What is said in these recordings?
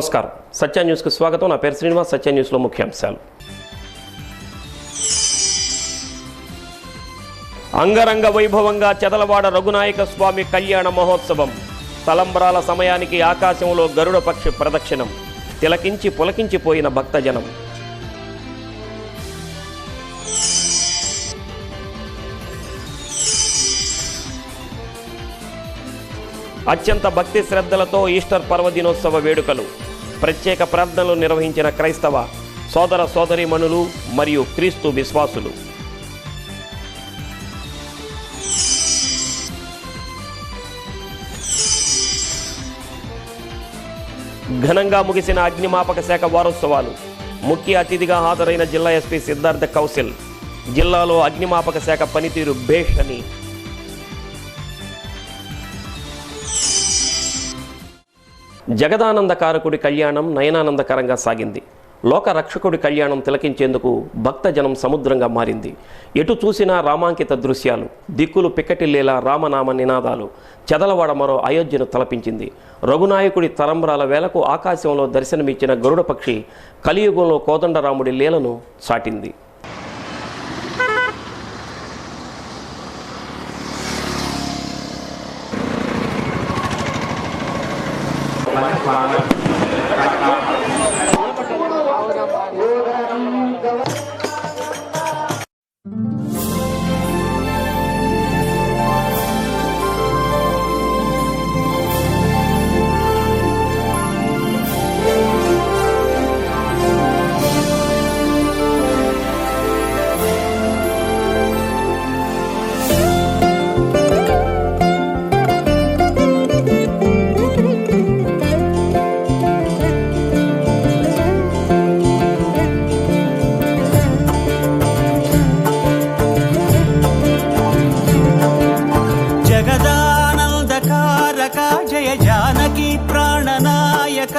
నమస్కారం. సత్య న్యూస్కు స్వాగతం. నా పేరు శ్రీనివాస్. సత్య న్యూస్లో ముఖ్యాంశాలు. అంగరంగ వైభవంగా చదలవాడ రఘునాయక స్వామి కళ్యాణ మహోత్సవం. తలంబ్రాల సమయానికి ఆకాశంలో గరుడ పక్షి ప్రదక్షిణం. తిలకించి పులకించిపోయిన భక్తజనం. అత్యంత భక్తి శ్రద్ధలతో ఈస్టర్ పర్వదినోత్సవ వేడుకలు. ప్రత్యేక ప్రార్థనలు నిర్వహించిన క్రైస్తవ సోదర సోదరీమణులు మరియు క్రీస్తు విశ్వాసులు. ఘనంగా ముగిసిన అగ్నిమాపక శాఖ వారోత్సవాలు. ముఖ్య అతిథిగా హాజరైన జిల్లా ఎస్పీ సిద్ధార్థ కౌశల్ జిల్లాలో అగ్నిమాపక శాఖ పనితీరు భేష్ అని. జగదానందకారకుడి కళ్యాణం నయనానందకరంగా సాగింది. లోక రక్షకుడి కళ్యాణం తిలకించేందుకు భక్తజనం సముద్రంగా మారింది. ఎటు చూసినా రామాంకిత దృశ్యాలు, దిక్కులు పిక్కటిల్లేలా రామనామ నినాదాలు. చదలవాడ మరో అయోధ్యను తలపించింది. రఘునాయకుడి తలంబ్రాల వేలకు ఆకాశంలో దర్శనమిచ్చిన గరుడ పక్షి కలియుగంలో కోదండరాముడి లీలను చాటింది. జయ జానకి ప్రాణనాయక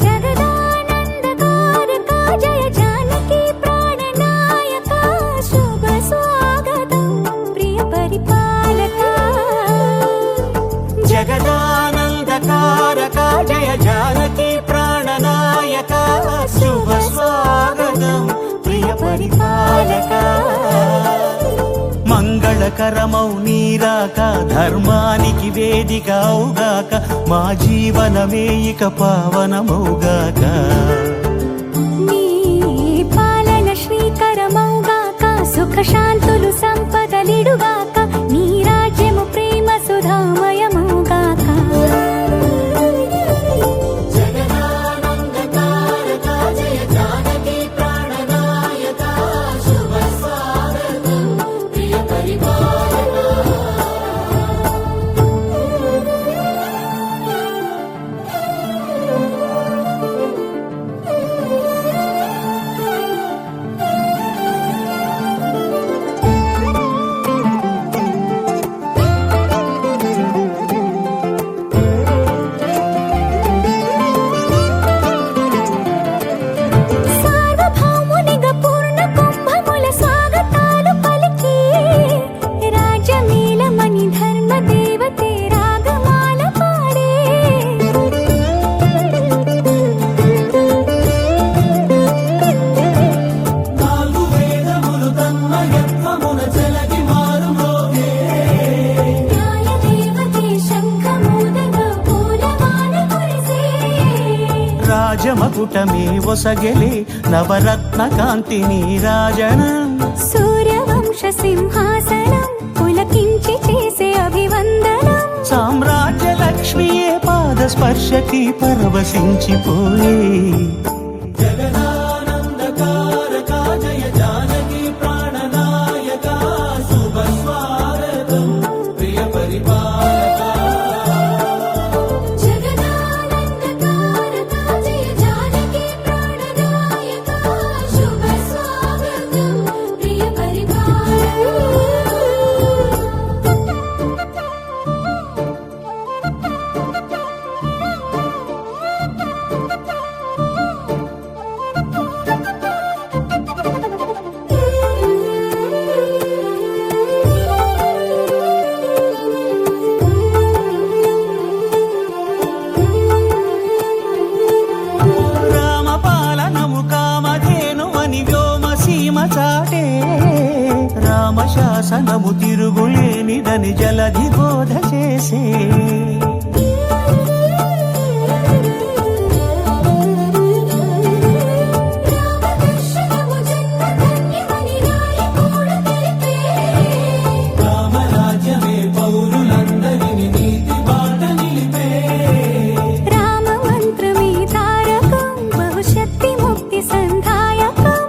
జగదానందకారక జయ జానకి ప్రాణనాయక శుభ స్వాగతం ప్రియ పరిపాలక. జగదానందకారక జయ జానకి ప్రాణనాయక శుభ స్వాగతం ప్రియ పరిపాలక. మంగళకరమౌ నీరాక ధర్మానికి వేదిక అవుగాక మా జీవనమే ఇక పావనమౌగాక. నీ పాలన శ్రీకరమౌగాక సుఖ శాంతులు సంపదలిడుగాక నీ రాజ్యము ప్రేమ సుధామయమౌగాక. రాజమకుటమే ఒసగెలే నవరత్న కాంతి నీరాజనం. సూర్యవంశ సింహాసనం పులకించి చేసే అభివందనం. సామ్రాజ్య లక్ష్మియే పాద స్పర్శకి పరవశించిపోయే. జగదానందకారక జయ జానకి ప్రాణనాయక శుభ స్వాగతం ప్రియ పరిపాలక. శాసనము తిరుగులేనిదని జలధి బోధ చేసే రామరాజ్యమే పౌరులందరినీ నీతి బాట నిలిపే రామ మంత్రమే తారకం బహుశక్తి ముక్తి సంధాయకం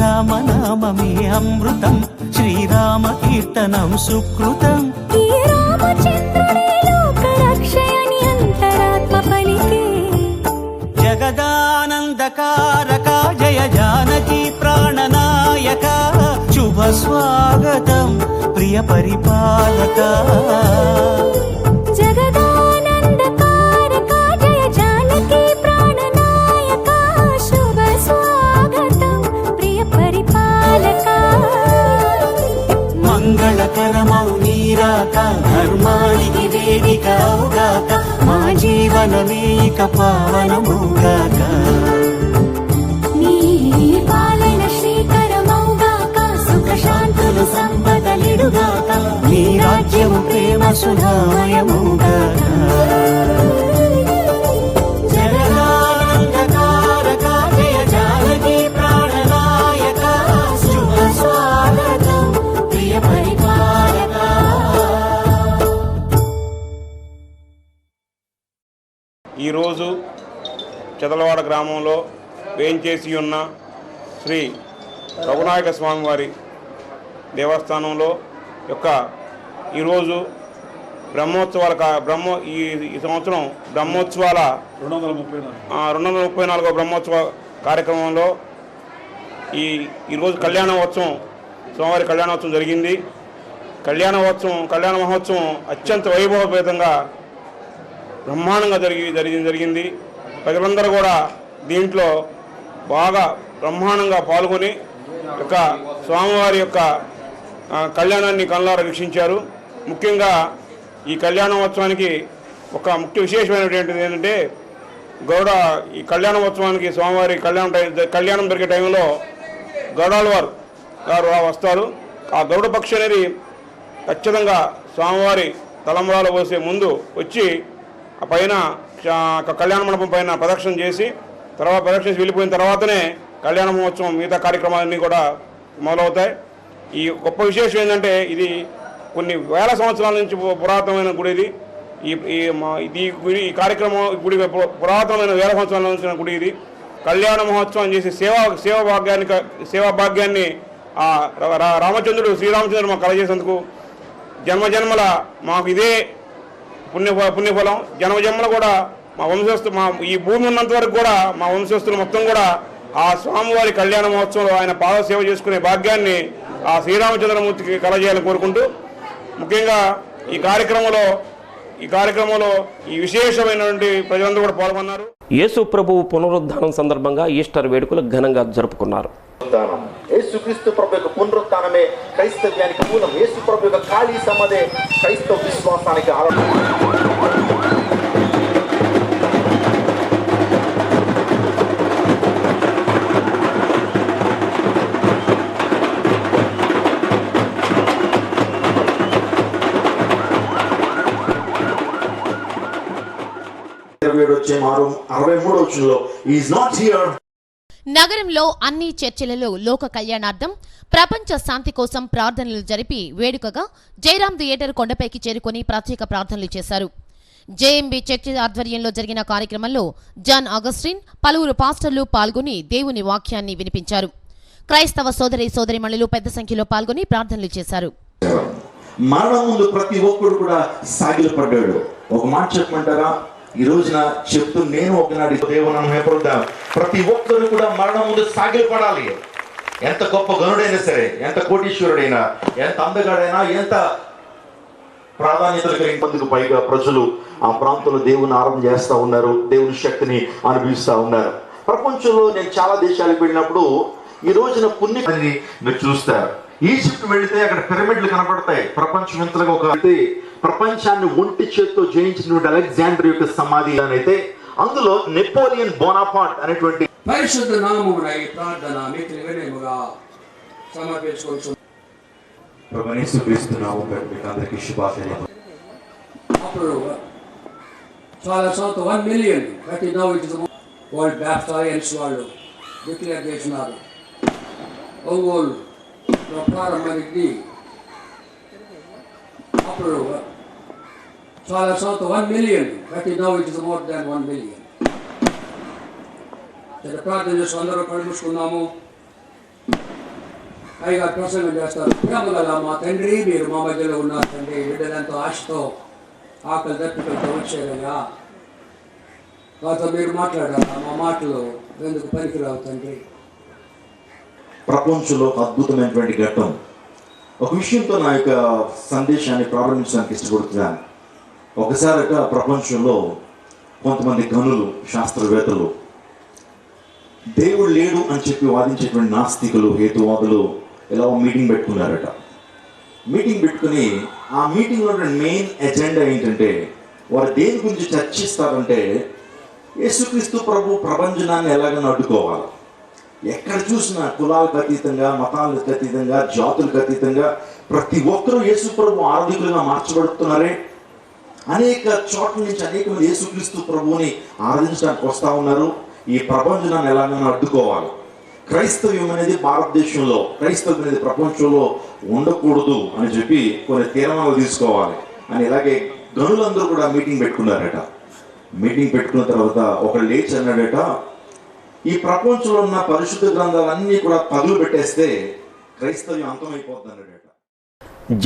రామనామమే అమృతం శ్రీరామ కీర్తనం సుకృతం ఈ రామచంద్రుడే లోక రక్షయని అంతరాత్మ పలికే జగదానందకారక జయ జానకి ప్రాణనాయక శుభ స్వాగతం ప్రియ పరిపాలక జగదానందకారక జయ జానకి ప్రాణనాయక శుభ స్వాగతం ప్రియ పరిపాలక మంగళకరమౌ నీరాక ధర్మానికి వేదిక అవుగాక మా జీవనమే ఇక పావనమౌగాక నీ పాలన శ్రీకరమౌగాక సుఖ శాంతులు సంపదలిడుగాక నీ రాజ్యము ప్రేమ సుధామయమౌగాక జగదానందకారక జయ జానకి ప్రాణనాయక శుభ స్వాగతం ప్రియ పరిపాలక ఈరోజు చెదలవాడ గ్రామంలో వేంచేసి ఉన్న శ్రీ రఘునాయక స్వామివారి దేవస్థానంలో యొక్క ఈరోజు బ్రహ్మోత్సవాల ఈ సంవత్సరం బ్రహ్మోత్సవాల 234వ బ్రహ్మోత్సవ కార్యక్రమంలో ఈరోజు కళ్యాణోత్సవం స్వామివారి కళ్యాణోత్సవం జరిగింది. కళ్యాణ మహోత్సవం అత్యంత వైభవపేతంగా బ్రహ్మాండంగా జరిగింది. ప్రజలందరూ కూడా దీంట్లో బాగా బ్రహ్మాండంగా పాల్గొని యొక్క స్వామివారి యొక్క కళ్యాణాన్ని కళ్ళారా వీక్షించారు. ముఖ్యంగా ఈ కళ్యాణోత్సవానికి ఒక ముఖ్య విశేషమైనటువంటిది ఏంటంటే ఈ కళ్యాణోత్సవానికి స్వామివారి కళ్యాణం జరిగే టైంలో గౌడాల్వారు గారు వస్తారు. ఆ గరుడ పక్షి అనేది ఖచ్చితంగా స్వామివారి తలంబరాలు పోసే ముందు వచ్చి ఆ పైన కళ్యాణ మండపం పైన ప్రదక్షిణ చేసి వెళ్ళిపోయిన తర్వాతనే కళ్యాణ మహోత్సవం మిగతా కార్యక్రమాలన్నీ కూడా మొదలవుతాయి. ఈ గొప్ప విశేషం ఏంటంటే ఇది కొన్ని వేల సంవత్సరాల నుంచి పురాతనమైన గుడి ఇది. ఈ కార్యక్రమం గుడి పురాతనమైన వేల సంవత్సరాల నుంచి గుడి ఇది. కళ్యాణ మహోత్సవం చేసి సేవా భాగ్యాన్ని శ్రీరామచంద్రుడు మాకు కలగజేసేందుకు జన్మజన్మల మాకు ఇదే పుణ్యఫలం. జన్మజన్మల కూడా ఈ భూమి ఉన్నంత వరకు కూడా మా వంశస్థులు మొత్తం కూడా ఆ స్వామివారి కళ్యాణ మహోత్సవంలో ఆయన పాద సేవ చేసుకునే భాగ్యాన్ని ఆ శ్రీరామచంద్రమూర్తికి కలగజేయాలని కోరుకుంటూ ముఖ్యంగా ఈ కార్యక్రమంలో ఈ విశేషమైనటువంటి ప్రజలందరూ కూడా పాల్గొన్నారు. యేసు ప్రభువు పునరుద్ధానం సందర్భంగా ఈస్టర్ వేడుకలు ఘనంగా జరుపుకున్నారు. యేసుక్రీస్తు ప్రభు యొక్క పునరుత్థానమే క్రైస్తవ్యానికి మూలం. యేసు ప్రభు యొక్క ఖాళీ సమాధే క్రైస్తవ విశ్వాసానికి ఆరంభం. నగరంలో అన్ని చర్చిలలో లోక కళ్యాణార్థం ప్రపంచ శాంతి కోసం ప్రార్థనలు జరిపి వేడుకగా జయరాం థియేటర్ కొండపైకి చేరుకుని ప్రత్యేక ప్రార్థనలు చేశారు. జేఎంబీ చర్చి ఆధ్వర్యంలో జరిగిన కార్యక్రమంలో జాన్ అగస్టిన్ పలువురు పాస్టర్లు పాల్గొని దేవుని వాక్యాన్ని వినిపించారు. క్రైస్తవ సోదరీమణులు పెద్ద సంఖ్యలో పాల్గొని ప్రార్థనలు చేశారు. మరణం ముందు ప్రతి ఒక్కడు కూడా సాగిలపడ్డాడు. ఒక మాట చెప్పమంటారా? ఈ రోజున చెప్తూ నేను ఒకనాడు దేవుని భయపడతాం. ప్రతి ఒక్కరు కూడా మరణం ముందు సాగిలపడాలి. ఎంత గొప్ప గనుడైనా సరే, ఎంత కోటీశ్వరుడైనా, ఎంత అందగాడైనా, ఎంత ప్రాధాన్యతలు కలిగినందుకు పైగా ప్రజలు ఆ ప్రాంతంలో దేవుని ఆరాధన చేస్తూ ఉన్నారు, దేవుని శక్తిని అనుభవిస్తూ ఉన్నారు. ప్రపంచంలో నేను చాలా దేశాలకు వెళ్ళినప్పుడు ఈ రోజున పుణ్యాన్ని మీరు చూస్తారు. ఈజిప్ట్ వెళితే అక్కడ పిరమిడ్లు కనపడతాయి. ప్రపంచం ఎంతగా ప్రపంచాన్ని ఒంటి చేత్తో జయించినటువంటి అలెగ్జాండర్ యొక్క సమాధి అయితే అందులో నెపోలియన్ బోనాపార్ట్ అనేటువంటి పరిశుద్ధ నామమున ఈ ప్రార్థన మిత్రులుగా సమర్పించుకోవచ్చు. ప్రభునేసు క్రీస్తు నామములో మీకు అందరికీ శుభాశయం. అప్పుడు చాలా సంవత్సరం 1 million but now it is world Baptist వాళ్ళు డిక్లేర్ చేసినారు. ఒంగోలు ప్రారంభానికి అప్పుడు చాలా సంవత్సరం 1 million but now it is more than 1 million. ప్రార్థన చేసి అందరూ కళ్ళు మూసుకున్నాము. పైగా ప్రసంగం చేస్తారు. ప్రేమ గల మా తండ్రి, మీరు మా మధ్యలో ఉన్నారు తండ్రి, బిడ్డలంతో ఆశతో ఆకలి దప్పికలతో వచ్చారయ్యా, వారితో మీరు మాట్లాడాలా, మా మాటలు ఎందుకు పనికిరావు తండ్రి. ప్రపంచంలో ఒక అద్భుతమైనటువంటి ఘట్టం. ఒక విషయంతో నా యొక్క సందేశాన్ని ప్రారంభించడానికి ఇష్టపడుతున్నాను. ఒకసారిగా ప్రపంచంలో కొంతమంది గనులు, శాస్త్రవేత్తలు దేవుడు లేడు అని చెప్పి వాదించేటువంటి నాస్తికులు, హేతువాదులు ఇలా మీటింగ్ పెట్టుకున్నారట. మీటింగ్ పెట్టుకుని ఆ మీటింగ్లో మెయిన్ ఎజెండా ఏంటంటే, వారు దేని గురించి చర్చిస్తారంటే యేసుక్రీస్తు ప్రభు ప్రపంచనాన్ని ఎలాగైనా అడ్డుకోవాలి. ఎక్కడ చూసినా కులాలకు అతీతంగా, మతాలకు అతీతంగా, జాతులకు అతీతంగా ప్రతి ఒక్కరూ యేసు ప్రభు ఆరాధికులుగా మార్చబడుతున్నారే. అనేక చోట్ల నుంచి అనేక మంది యేసుక్రీస్తు ప్రభువుని ఆరాధించడానికి వస్తూ ఉన్నారు. ఈ ప్రపంచనాన్ని ఎలాగైనా అడ్డుకోవాలి. క్రైస్తవ్యం అనేది భారతదేశంలో, క్రైస్తవ్యం అనేది ప్రపంచంలో ఉండకూడదు అని చెప్పి కొన్ని తీర్మానాలు తీసుకోవాలి అని ఇలాగే గనులందరూ కూడా మీటింగ్ పెట్టుకున్నారట. మీటింగ్ పెట్టుకున్న తర్వాత ఒకళ్ళు లేచి అన్నాడట, ఈ ప్రపంచంలో ఉన్న పరిశుద్ధ గ్రంథాలన్నీ కూడా పదులు పెట్టేస్తే క్రైస్తవ్యం అంతమైపోతుంది అన్నాడట.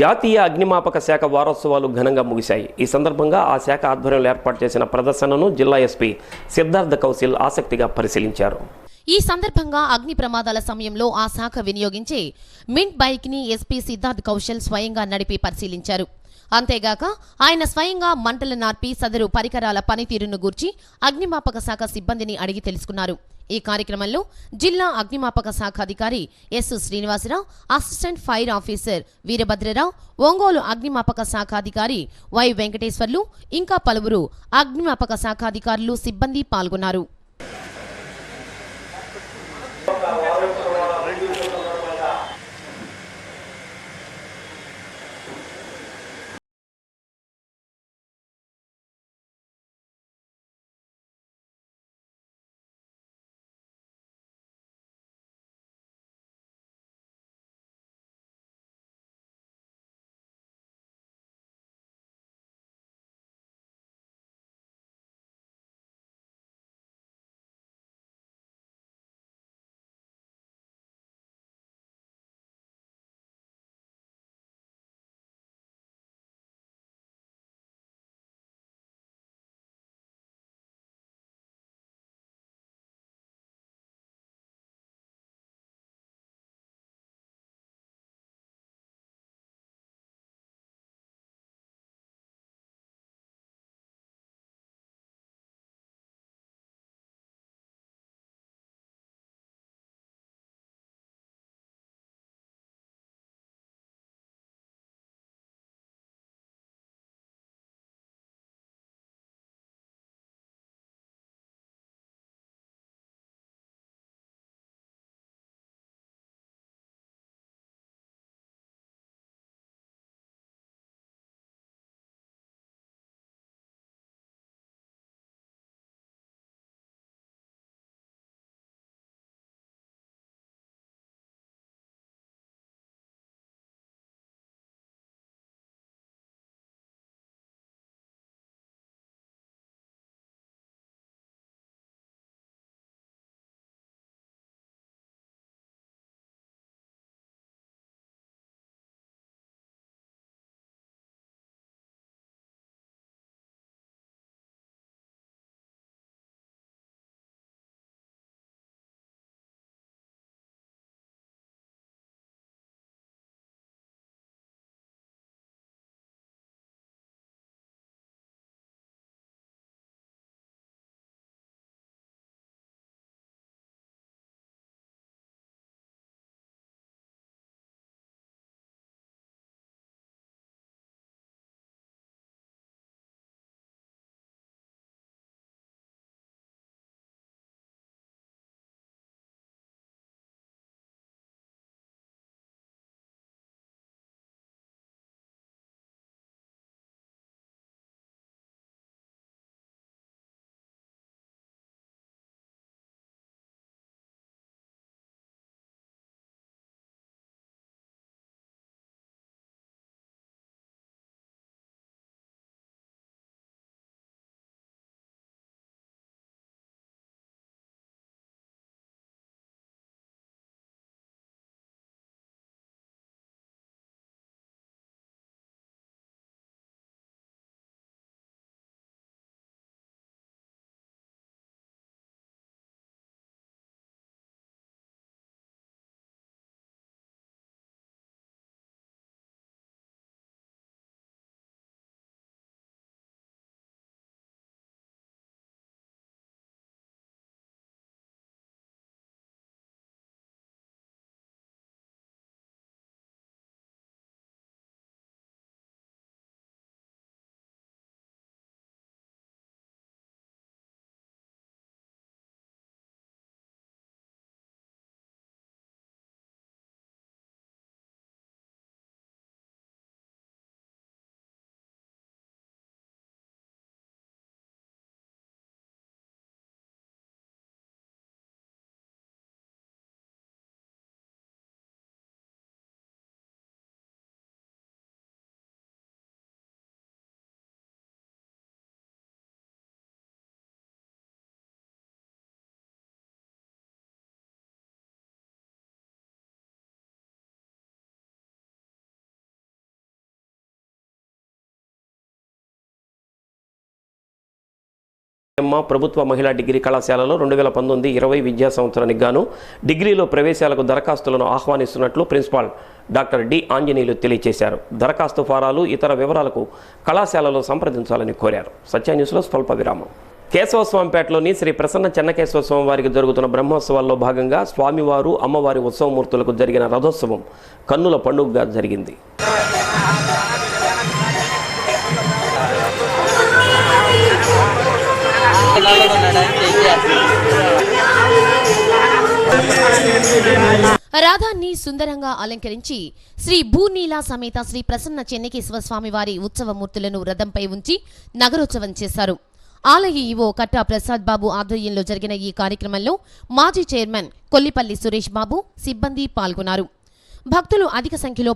జాతీయ అగ్నిమాపక శాఖ వారోత్సవాలు ఘనంగా ముగిశాయి. ఈ సందర్భంగా ఆ శాఖ ఆధ్వర్యంలో ఏర్పాటు చేసిన ప్రదర్శనను జిల్లా ఎస్పీ సిద్ధార్థ కౌశల్ ఆసక్తిగా పరిశీలించారు. ఈ సందర్భంగా అగ్ని ప్రమాదాల సమయంలో ఆ శాఖ వినియోగించే మింట్ బైక్ ని ఎస్పీ సిద్ధార్థ్ కౌశల్ స్వయంగా నడిపి పరిశీలించారు. అంతేగాక ఆయన స్వయంగా మంటలు నార్పి సదరు పరికరాల పనితీరును గూర్చి అగ్నిమాపక శాఖ సిబ్బందిని అడిగి తెలుసుకున్నారు. ఈ కార్యక్రమంలో జిల్లా అగ్నిమాపక శాఖ అధికారి S Srinivasa Rao, assistant fire officer Veerabhadra Rao, Ongole అగ్నిమాపక శాఖ అధికారి వై వెంకటేశ్వర్లు ఇంకా పలువురు అగ్నిమాపక శాఖ అధికారులు, సిబ్బంది పాల్గొన్నారు. ప్రభుత్వ మహిళా డిగ్రీ కళాశాలలో 2019-20 విద్యా సంవత్సరానికి గాను డిగ్రీలో ప్రవేశాలకు దరఖాస్తులను ఆహ్వానిస్తున్నట్లు ప్రిన్సిపాల్ డాక్టర్ డి ఆంజనేయులు తెలియజేశారు. దరఖాస్తు ఫారాలు ఇతర వివరాలకు కళాశాలలో సంప్రదించాలని కోరారు. సత్య న్యూస్లో స్వల్ప విరామం. కేశవస్వామిపేటలోని శ్రీ ప్రసన్న చెన్నకేశవ స్వామి వారికి జరుగుతున్న బ్రహ్మోత్సవాల్లో భాగంగా స్వామివారు అమ్మవారి ఉత్సవమూర్తులకు జరిగిన రథోత్సవం కన్నుల పండుగగా జరిగింది. రథాన్ని సుందరంగా అలంకరించి శ్రీ భూనీలా సమేత శ్రీ ప్రసన్న చెన్నకేశవ స్వామి వారి ఉత్సవమూర్తులను రథంపై ఉంచి నగరోత్సవం చేశారు. ఆలయ ఈవో కట్టా ప్రసాద్ బాబు ఆధ్వర్యంలో జరిగిన ఈ కార్యక్రమంలో మాజీ చైర్మన్ కొల్లిపల్లి సురేష్ బాబు, సిబ్బంది పాల్గొన్నారు. భక్తులు అధిక సంఖ్యలో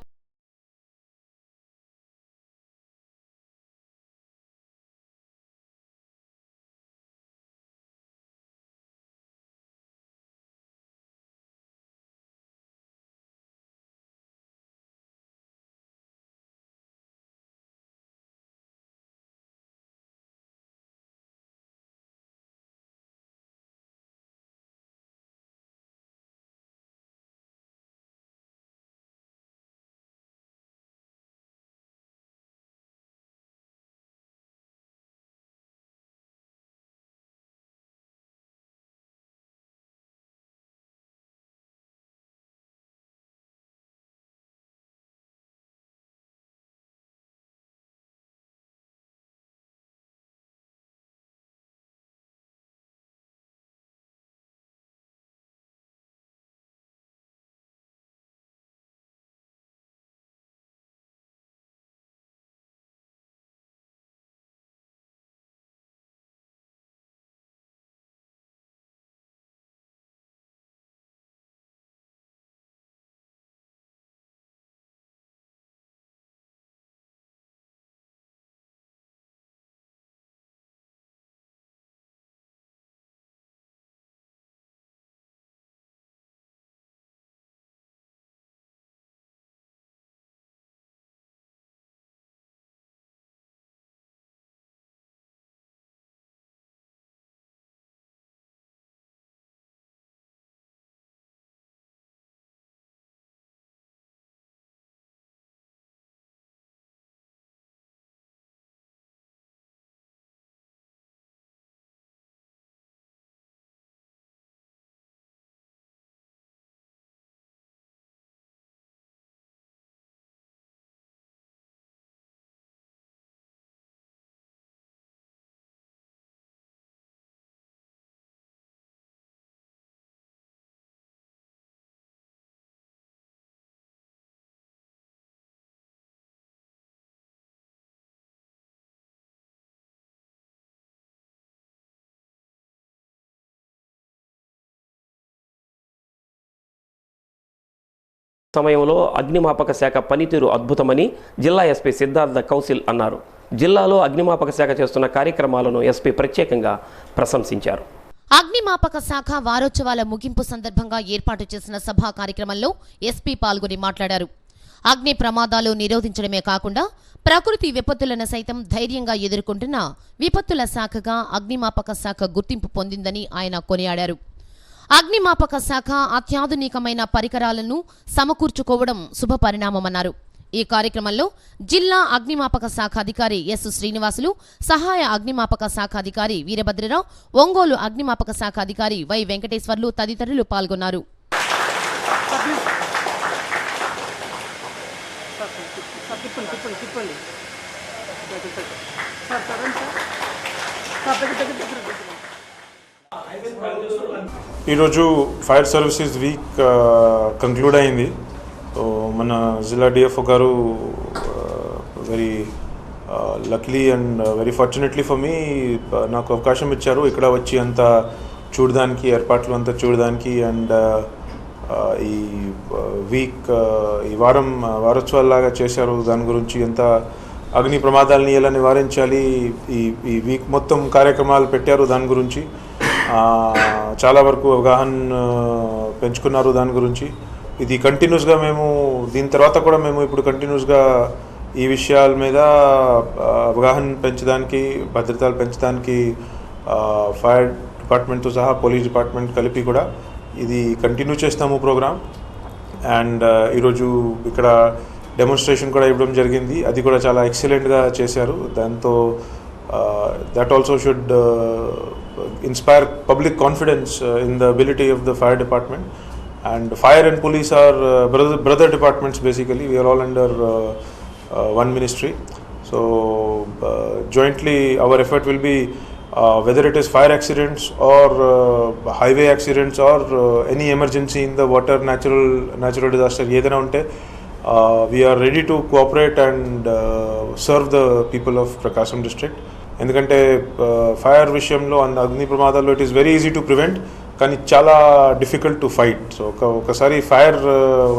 సమయంలో అగ్నిమాపక శాఖ పనితీరు అద్భుతమని జిల్లా ఎస్పీ సిద్ధార్థ కౌశల్ అన్నారు. జిల్లాలో అగ్నిమాపక శాఖ చేస్తున్న కార్యక్రమాలను ఎస్పీ ప్రత్యేకంగా ప్రశంసించారు. అగ్నిమాపక శాఖ వారోత్సవాల ముగింపు సందర్భంగా ఏర్పాటు చేసిన సభా కార్యక్రమంలో ఎస్పీ పాల్గొని మాట్లాడారు. అగ్ని ప్రమాదాలు నిరోధించడమే కాకుండా ప్రకృతి విపత్తులను సైతం ధైర్యంగా ఎదుర్కొంటున్న విపత్తుల శాఖగా అగ్నిమాపక శాఖ గుర్తింపు పొందిందని ఆయన కొనియాడారు. అగ్నిమాపక శాఖ అత్యాధునికమైన పరికరాలను సమకూర్చుకోవడం శుభపరిణామమన్నారు. ఈ కార్యక్రమంలో జిల్లా అగ్నిమాపక శాఖ అధికారి ఎస్ శ్రీనివాసులు, సహాయ అగ్నిమాపక శాఖ అధికారి వీరభద్రరావు, ఒంగోలు అగ్నిమాపక శాఖ అధికారి వై వెంకటేశ్వర్లు తదితరులు పాల్గొన్నారు. ఈరోజు ఫైర్ సర్వీసెస్ వీక్ కంక్లూడ్ అయింది. మన జిల్లా డిఎఫ్ఓ గారు very లక్లీ and very fortunately for me నాకు అవకాశం ఇచ్చారు ఇక్కడ వచ్చి అంతా చూడడానికి, ఏర్పాట్లు అంతా చూడడానికి. అండ్ ఈ వీక్ ఈ వారోత్సవాల్లాగా చేశారు. దాని గురించి ఎంత అగ్ని ప్రమాదాలని ఎలా నివారించాలి ఈ వీక్ మొత్తం కార్యక్రమాలు పెట్టారు. దాని గురించి చాలా వరకు అవగాహన పెంచుకున్నారు. దాని గురించి ఇది కంటిన్యూస్గా మేము దీని తర్వాత కూడా మేము ఇప్పుడు కంటిన్యూస్గా ఈ విషయాల మీద అవగాహన పెంచడానికి, భద్రతలు పెంచడానికి ఫైర్ డిపార్ట్మెంట్తో సహా పోలీస్ డిపార్ట్మెంట్ కలిపి కూడా ఇది కంటిన్యూ చేస్తాము ప్రోగ్రామ్. అండ్ ఈరోజు ఇక్కడ డెమోన్స్ట్రేషన్ కూడా ఇవ్వడం జరిగింది, అది కూడా చాలా ఎక్సలెంట్గా చేశారు. దాంతో that also should inspire public confidence in the ability of the fire department. And fire and police are brother departments basically. We are all under one ministry. So jointly our effort will be whether it is fire accidents or highway accidents or any emergency in the water, natural disaster ఏదైనా ఉంటే we are ready to cooperate and serve the people of Prakasam district. ఎందుకంటే fire విషయంలో అగ్ని ప్రమాదాల్లో it is very easy to prevent, కానీ చాలా difficult to fight. So ఒకసారి fire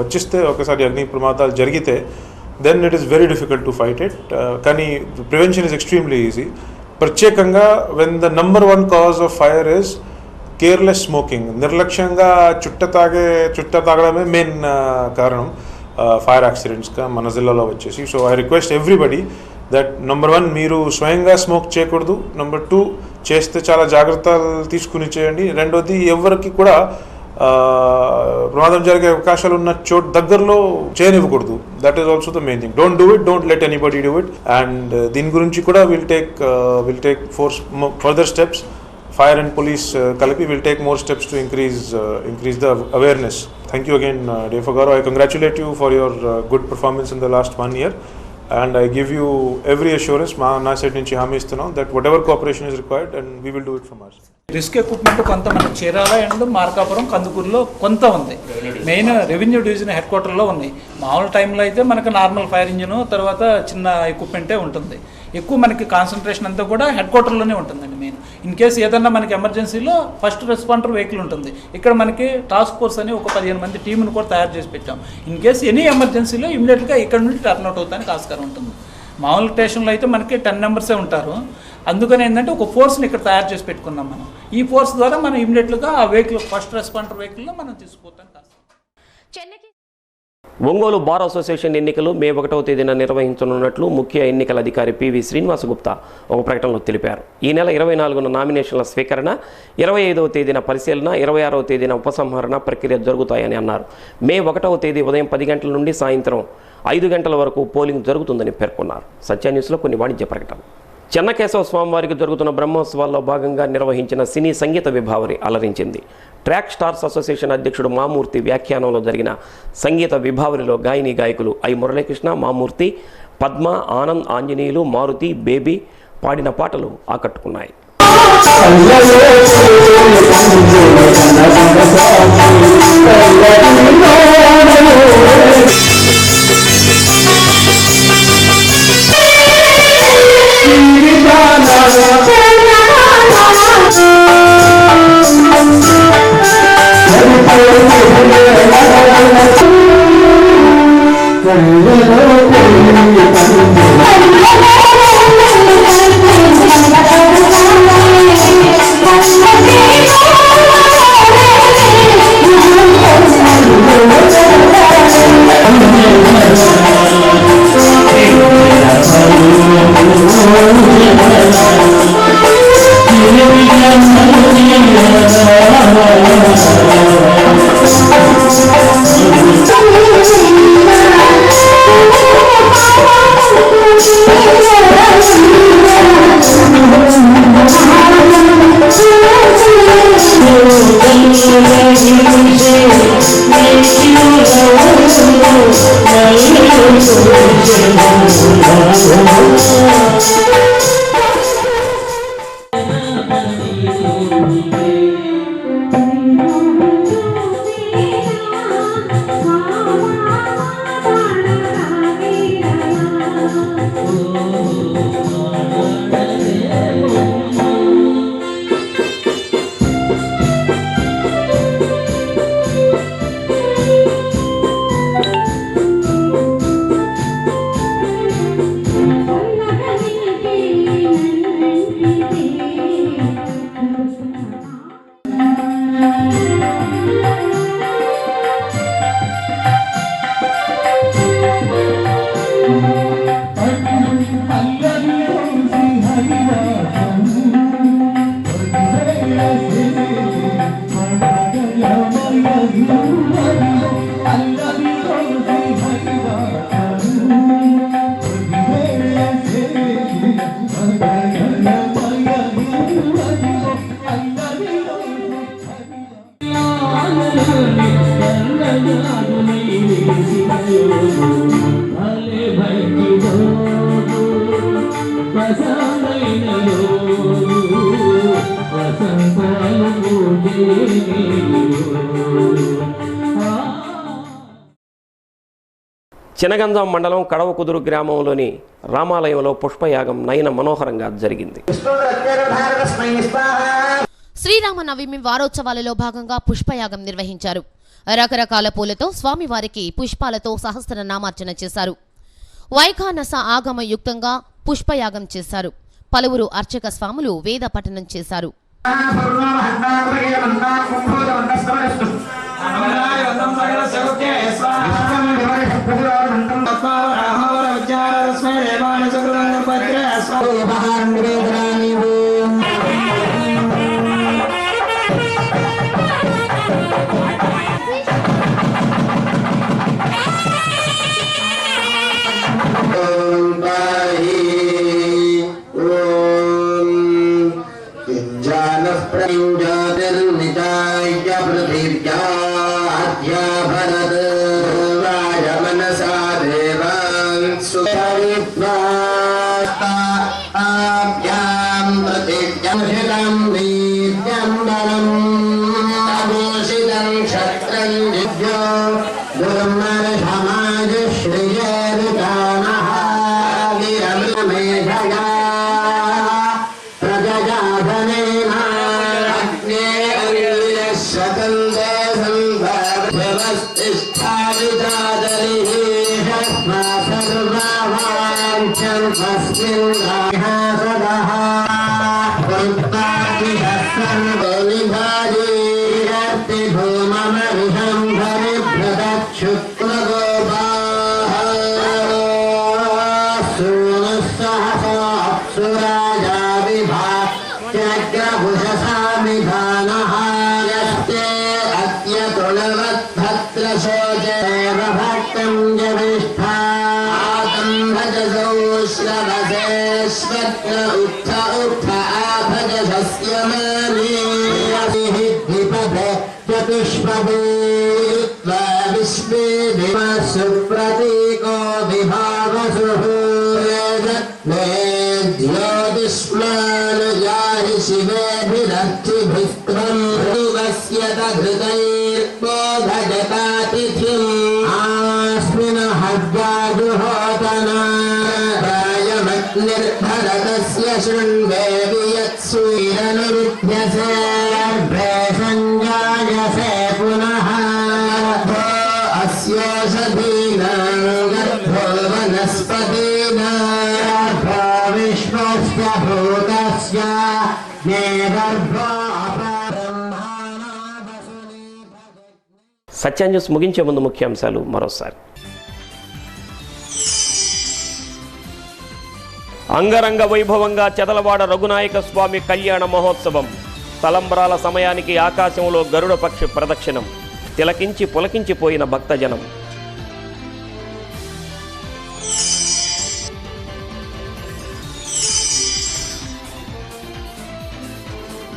వచ్చిస్తే, ఒకసారి అగ్ని ప్రమాదాలు జరిగితే then it is very difficult to fight it. కానీ ప్రివెన్షన్ ఈజ్ ఎక్స్ట్రీమ్లీ ఈజీ. ప్రత్యేకంగా when the number 1 cause of fire is careless smoking, నిర్లక్ష్యంగా చుట్ట తాగడమే మెయిన్ కారణం ఫైర్ యాక్సిడెంట్స్గా మన జిల్లాలో వచ్చేసి. So I request everybody that number 1 మీరు స్వయంగా స్మోక్ చేయకూడదు, నంబర్ 2 చేస్తే చాలా జాగ్రత్తలు తీసుకుని చేయండి. రెండోది ఎవరికి కూడా ప్రమాదం జరిగే అవకాశాలు ఉన్న చోటు దగ్గరలో చేయనివ్వకూడదు. That is also the main thing. Don't do it, don't let anybody do it. And దీని గురించి కూడా will take further steps. Fire and police కలిపి will take more steps to increase the awareness. Thank you again, DFO Garu. I congratulate you for your good performance in the last 1 year. And I give you every assurance, నా side నుంచి హామీ ఇస్తున్నాం, that whatever cooperation is required and we will do it from us. Risk equipment కొంత మన Chirala and Markapuram, కందుకూరులో కొంత ఉంది. Main revenue division head క్వార్టర్లో ఉన్నాయి. మామూలు టైంలో అయితే మనకు నార్మల్ ఫైర్ ఇంజిన్, తర్వాత చిన్న ఎక్విప్మెంటే ఉంటుంది. ఎక్కువ మనకి కాన్సన్ట్రేషన్ అంతా కూడా హెడ్ క్వార్టర్లోనే ఉంటుందండి. మెయిన్ ఇన్ కేసు ఏదన్నా మనకి ఎమర్జెన్సీలో ఫస్ట్ రెస్పాండర్ వెహికల్ ఉంటుంది. ఇక్కడ మనకి టాస్క్ ఫోర్స్ అని ఒక 15 మంది టీంను కూడా తయారు చేసి పెట్టాం. ఇన్ కేసు ఎనీ ఎమర్జెన్సీలో ఇమీడియట్గా ఇక్కడ నుండి టర్న్అవుట్ అవుతానికి ఆస్కారం ఉంటుంది. మామూలు స్టేషన్లో అయితే మనకి 10 మెంబర్సే ఉంటారు. అందుకని ఏంటంటే ఒక ఫోర్స్ని ఇక్కడ తయారు చేసి పెట్టుకున్నాం మనం. ఈ ఫోర్స్ ద్వారా మనం ఇమీడియట్గా ఆ వెహికల్, ఫస్ట్ రెస్పాండర్ వెహికల్లో మనం తీసుకుపోతానికి ఆస్కారం. ఒంగోలు బార్ అసోసియేషన్ ఎన్నికలు మే 1వ తేదీన నిర్వహించనున్నట్లు ముఖ్య ఎన్నికల అధికారి పివి శ్రీనివాస గుప్తా ఒక ప్రకటనలో తెలిపారు. ఈ నెల 24న నామినేషన్ల స్వీకరణ, 25వ తేదీన పరిశీలన, 26వ తేదీన ఉపసంహరణ ప్రక్రియ జరుగుతాయని అన్నారు. మే 1వ తేదీ ఉదయం 10 గంటల నుండి సాయంత్రం 5 గంటల వరకు పోలింగ్ జరుగుతుందని పేర్కొన్నారు. సత్య న్యూస్లో కొన్ని వాణిజ్య ప్రకటనలు. చెన్నకేశవ స్వామివారికి జరుగుతున్న బ్రహ్మోత్సవాల్లో భాగంగా నిర్వహించిన సినీ సంగీత విభావరి అలరించింది. ట్రాక్ స్టార్స్ అసోసియేషన్ అధ్యక్షుడు మామూర్తి వ్యాఖ్యానంలో జరిగిన సంగీత విభావరిలో గాయని గాయకులు ఐ మురళీకృష్ణ, మామూర్తి, పద్మ, ఆనంద్, ఆంజనేయులు, మారుతి, బేబీ పాడిన పాటలు ఆకట్టుకున్నాయి. చినగంజాం మండలం కడవకుదురు గ్రామంలోని రామాలయంలో పుష్పయాగం నయన మనోహరంగా జరిగింది. శ్రీరామనవమి వారోత్సవాలలో భాగంగా పుష్పయాగం నిర్వహించారు. రకరకాల పూలతో స్వామివారికి పుష్పాలతో సహస్రనామార్చన చేశారు. వైఖానస ఆగమయుక్తంగా పుష్పయాగం చేశారు. పలువురు అర్చక స్వాములు వేద పఠనం చేశారు. सुप्रतीको ज्योतिष्मानुजाहि शिवेभिरक्षिभिस्त्वं ऋगस्य तघृतैर्बोधजतातिथिम् आस्मिन् हव्याजुहोतना प्रायमग्निर्भरतस्य शृण्वेवि यत्सूरनुविद्यसे संजायसे पुनः अस्योषधीनां गर्भो वनस्पतीनां विश्वस्य भूतस्य गर्भो సత్య న్యూస్ ముగించే ముందు ముఖ్యాంశాలు మరోసారి. అంగరంగ వైభవంగా చదలవాడ రఘునాయక స్వామి కళ్యాణ మహోత్సవం. తలంబ్రాల సమయానికి ఆకాశంలో గరుడ పక్షి ప్రదక్షిణం. తిలకించి పులకించిపోయిన భక్తజనం.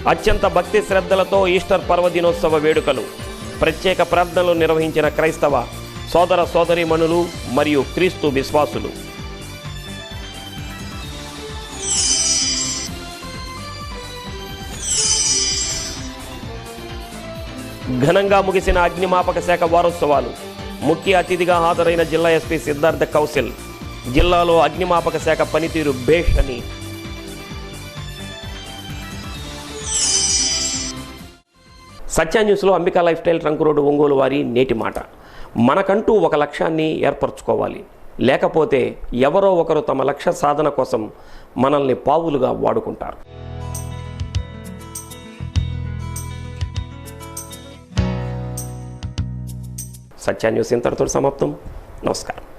అత్యంత భక్తి శ్రద్ధలతో ఈస్టర్ పర్వదినోత్సవ వేడుకలు. ప్రత్యేక ప్రార్థనలు నిర్వహించిన క్రైస్తవ సోదర సోదరీమణులు మరియు క్రీస్తు విశ్వాసులు. ఘనంగా ముగిసిన అగ్నిమాపక శాఖ వారోత్సవాలు. ముఖ్య అతిథిగా హాజరైన జిల్లా ఎస్పీ సిద్ధార్థ కౌశల్ జిల్లాలో అగ్నిమాపక శాఖ పనితీరు భేష్ అని. సత్య న్యూస్లో Ambika life style trunk road Ongole వారి నేటి మాట. మనకంటూ ఒక లక్ష్యాన్ని ఏర్పరచుకోవాలి. లేకపోతే ఎవరో ఒకరు తమ లక్ష్య సాధన కోసం మనల్ని పావులుగా వాడుకుంటారు. సత్య న్యూస్ ఇంతటితో సమాప్తం. నమస్కారం.